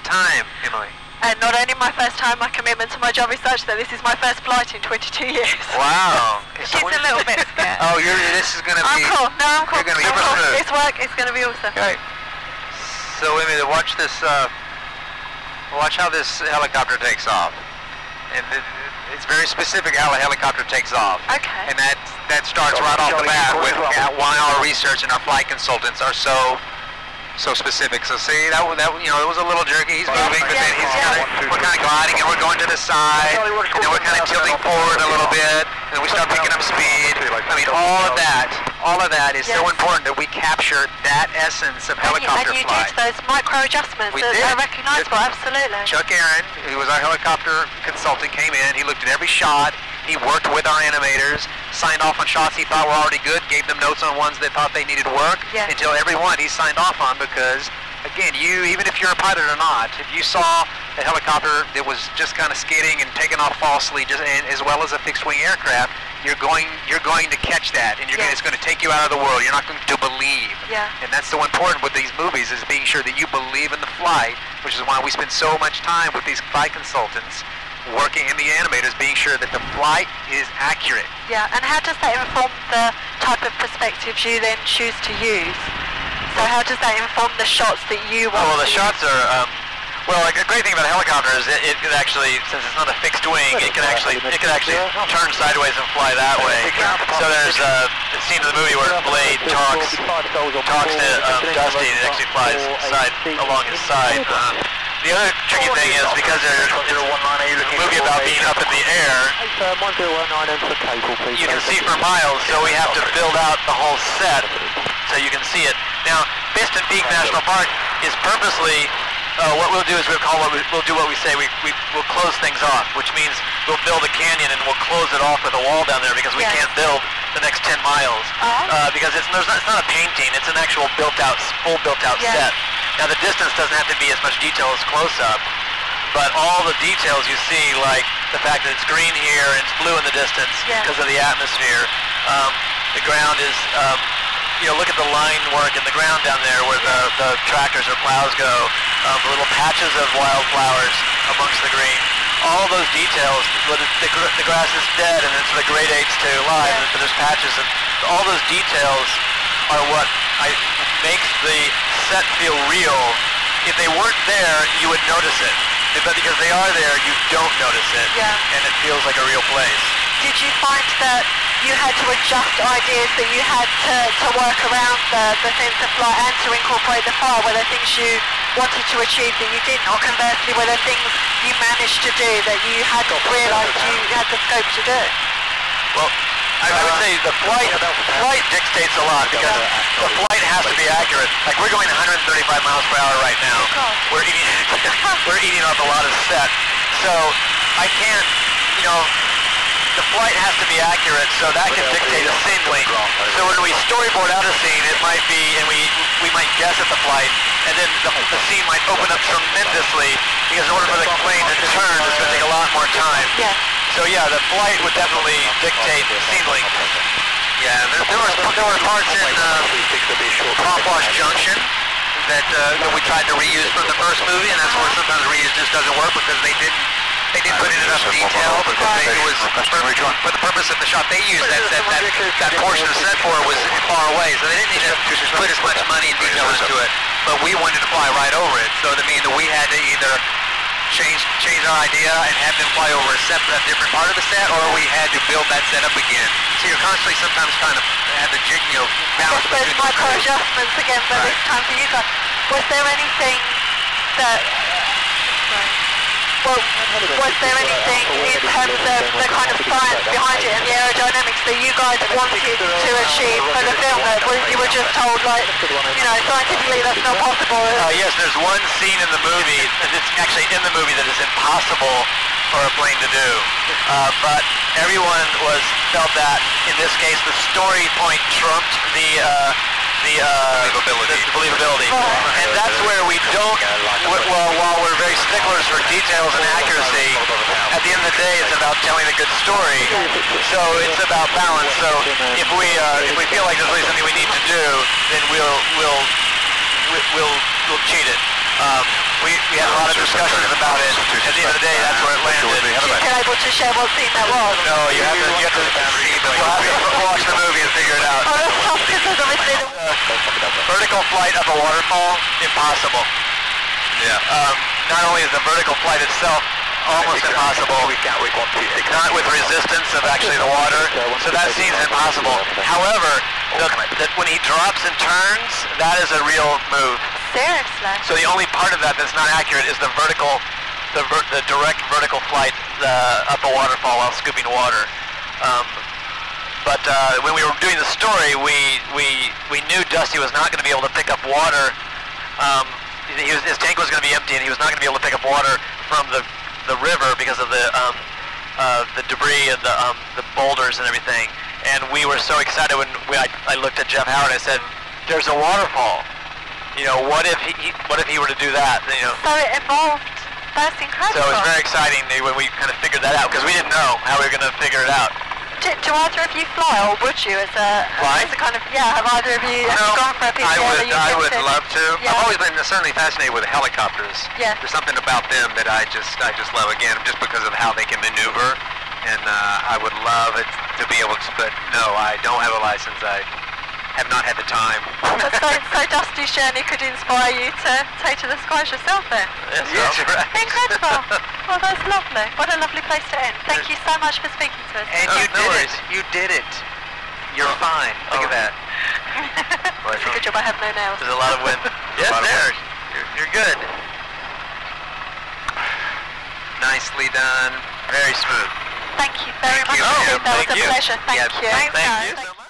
first time, Emily? And not only my first time, my commitment to my job is such that this is my first flight in 22 years. Wow. She's a little bit scared. Oh, this is going to be... I'm cool. No, I'm cool. You're going to be super smooth. It's work. It's going to be awesome. Okay. So, Emily, watch this... watch how this helicopter takes off. And it's very specific how a helicopter takes off. Okay. And that starts right off the bat with why our research and our flight consultants are so specific. So see, that you know, it was a little jerky. He's moving, but then we're kind of gliding and we're going to the side, and then we're kind of tilting forward a little bit, and then we start picking up speed. I mean, all of that is so important that we capture that essence of helicopter flight. And you flight. did those micro adjustments that are recognizable, absolutely. Chuck Aaron, who was our helicopter consultant, came in. He looked at every shot. He worked with our animators, signed off on shots he thought were already good, gave them notes on ones that thought they needed work, until every one he signed off on, because, again, even if you're a pilot or not, if you saw a helicopter that was just kind of skidding and taking off falsely, and as well as a fixed-wing aircraft, you're going to catch that, and it's going to take you out of the world. You're not going to believe. And that's so important with these movies, is being sure that you believe in the flight, which is why we spend so much time with these flight consultants, working in the animators, being sure that the flight is accurate. Yeah, and how does that inform the type of perspectives you then choose to use? So how does that inform the shots that you want? Well, the shots are, well, like, a great thing about a helicopter is it can actually, since it's not a fixed wing, it can actually turn sideways and fly that way. So there's a scene in the movie where Blade talks to Dusty, and it actually flies along his side. The other tricky thing is, because it's a movie about being up in the air, you can see for miles, so we have to build out the whole set so you can see it. Now, Piston Peak National Park is purposely, what we'll do is we'll do what we say, we'll close things off, which means we'll build a canyon and we'll close it off with a wall down there, because we can't build the next 10 miles. Because it's not a painting, it's an actual full built-out set. Now, the distance doesn't have to be as much detail as close-up, but all the details you see, like the fact that it's green here and it's blue in the distance because of the atmosphere. The ground is, look at the line work in the ground down there where the tractors or plows go, the little patches of wildflowers amongst the green. All those details, the grass is dead and it's the gradates to live, but there's patches, and all those details are what makes the set feel real. If they weren't there, you would notice it. But because they are there, you don't notice it. And it feels like a real place. Did you find that you had to adjust ideas, that you had to work around the sense of flight and to incorporate the fire? Were there things you wanted to achieve that you didn't? Or conversely, were there things you managed to do that you hadn't realized you had the scope to do? Well, I would say the flight dictates a lot, because the flight has to be accurate. Like, we're going 135 miles per hour right now. We're eating up a lot of set. So I can't, the flight has to be accurate, so that can dictate a scene length. So when we storyboard out a scene, it might be, and we might guess at the flight, and then the scene might open up tremendously, because in order for the plane to turn, it's going to take a lot more time. So yeah, the flight would definitely dictate the scene length. Yeah, there were parts in Hopwash Junction that we tried to reuse from the first movie, and that's where sometimes reuse just doesn't work, because they didn't put in enough detail, because it was for the purpose of the shot they used. That portion of set for was far away, so they didn't need to put as much money and detail into it. But we wanted to fly right over it, so that means that we had to either change our idea and have them fly over a different part of the set, or we had to build that set up again. So you're constantly sometimes trying to have the balance between those micro adjustments again, but this time for you guys. Was there anything that? Well, was there anything in terms of the kind of science behind it and the aerodynamics that you guys wanted to achieve for the film, that you were just told, like, scientifically that's not possible? Yes, there's one scene in the movie, it's actually in the movie, that is impossible for a plane to do. But everyone felt that, in this case, the story point trumped the believability. And that's where we don't, while we're very sticklers for details and accuracy, at the end of the day it's about telling a good story. So it's about balance. So if we feel like there's really something we need to do, then we'll cheat it. we had a lot of discussions about it. At the end of the day, that's where it landed. You're able to share what scene that was? No, you have to see the movie. Watch the movie and figure it out. Oh, that's tough because obviously Vertical flight up a waterfall, impossible. Yeah. Not only is the vertical flight itself almost impossible, not with resistance of actually the water, so that scene's impossible. However, when he drops and turns, that is a real move. Seriously? So the only part of that that's not accurate is the vertical, the direct vertical flight up a waterfall while scooping water. But when we were doing the story, we knew Dusty was not going to be able to pick up water. His tank was going to be empty, and he was not going to be able to pick up water from the river because of the debris and the boulders and everything. And we were so excited when I looked at Jeff Howard and I said, "There's a waterfall. You know, what if he were to do that?" You know. So it evolved. That's incredible. So it was very exciting when we kind of figured that out because we didn't know how we were going to figure it out. Do either of you fly, or would you as a kind of, have either of you gone for a PPL? I would love to. Yeah. I've always been certainly fascinated with helicopters. Yeah. There's something about them that I just love, again, just because of how they can maneuver, and I would love it to be able to, but no, I don't have a license. I have not had the time. So Dusty's journey could inspire you to take to the skies yourself then? Yes, right. Incredible. Well, that's lovely. What a lovely place to end. Thank you so much for speaking to us. And you did it. You're fine. Look at that. It's a good job I have no nails. There's a lot of wind. Yes, there. You're good. Nicely done. Very smooth. Thank you very much. you. That was a Thank you. pleasure. Thank you. Thank you so much.